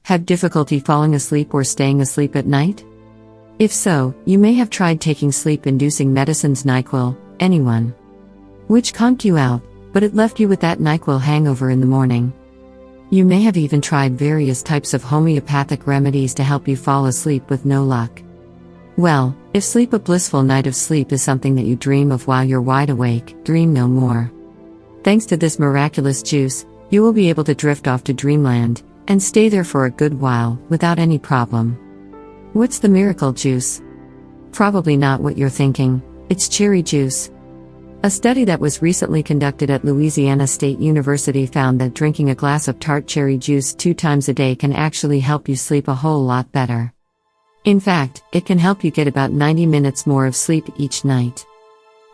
Have difficulty falling asleep or staying asleep at night? If so, you may have tried taking sleep-inducing medicines NyQuil, anyone. Which conked you out, but it left you with that NyQuil hangover in the morning. You may have even tried various types of homeopathic remedies to help you fall asleep with no luck. Well, if sleep a blissful night of sleep is something that you dream of while you're wide awake, dream no more. Thanks to this miraculous juice, you will be able to drift off to dreamland, and stay there for a good while, without any problem. What's the miracle juice? Probably not what you're thinking, it's cherry juice. A study that was recently conducted at Louisiana State University found that drinking a glass of tart cherry juice 2 times a day can actually help you sleep a whole lot better. In fact, it can help you get about 90 minutes more of sleep each night.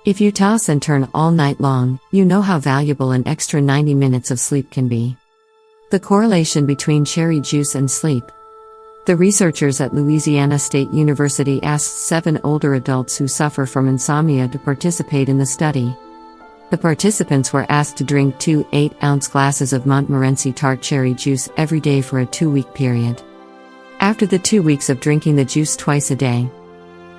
If you toss and turn all night long, you know how valuable an extra 90 minutes of sleep can be. The correlation between cherry juice and sleep. The researchers at Louisiana State University asked 7 older adults who suffer from insomnia to participate in the study. The participants were asked to drink 2 8-ounce glasses of Montmorency tart cherry juice every day for a 2-week period. After the 2 weeks of drinking the juice twice a day,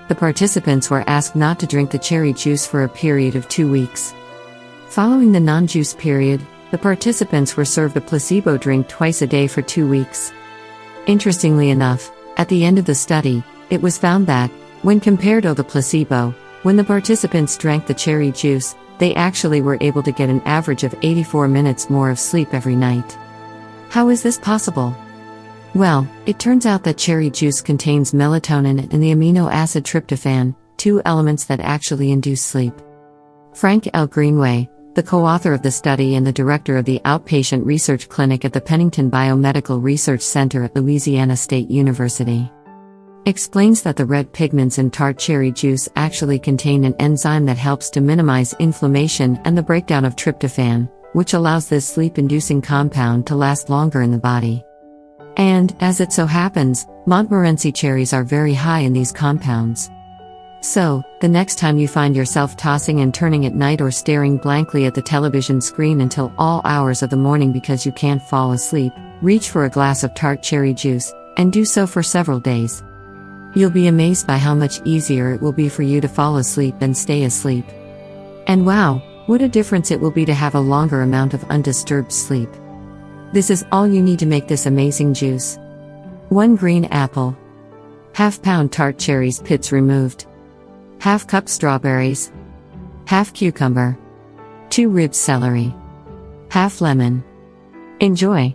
the participants were asked not to drink the cherry juice for a period of 2 weeks. Following the non-juice period, the participants were served a placebo drink twice a day for 2 weeks. Interestingly enough, at the end of the study, it was found that, when compared to the placebo, when the participants drank the cherry juice, they actually were able to get an average of 84 minutes more of sleep every night. How is this possible? Well, it turns out that cherry juice contains melatonin and the amino acid tryptophan, 2 elements that actually induce sleep. Frank L. Greenway, the co-author of the study and the director of the Outpatient Research Clinic at the Pennington Biomedical Research Center at Louisiana State University, explains that the red pigments in tart cherry juice actually contain an enzyme that helps to minimize inflammation and the breakdown of tryptophan, which allows this sleep-inducing compound to last longer in the body. And, as it so happens, Montmorency cherries are very high in these compounds. So, the next time you find yourself tossing and turning at night or staring blankly at the television screen until all hours of the morning because you can't fall asleep, reach for a glass of tart cherry juice, and do so for several days. You'll be amazed by how much easier it will be for you to fall asleep and stay asleep. And wow, what a difference it will be to have a longer amount of undisturbed sleep. This is all you need to make this amazing juice. 1 green apple. ½ pound tart cherries pits removed. ½ cup strawberries. ½ cucumber. 2 ribs celery. ½ lemon. Enjoy!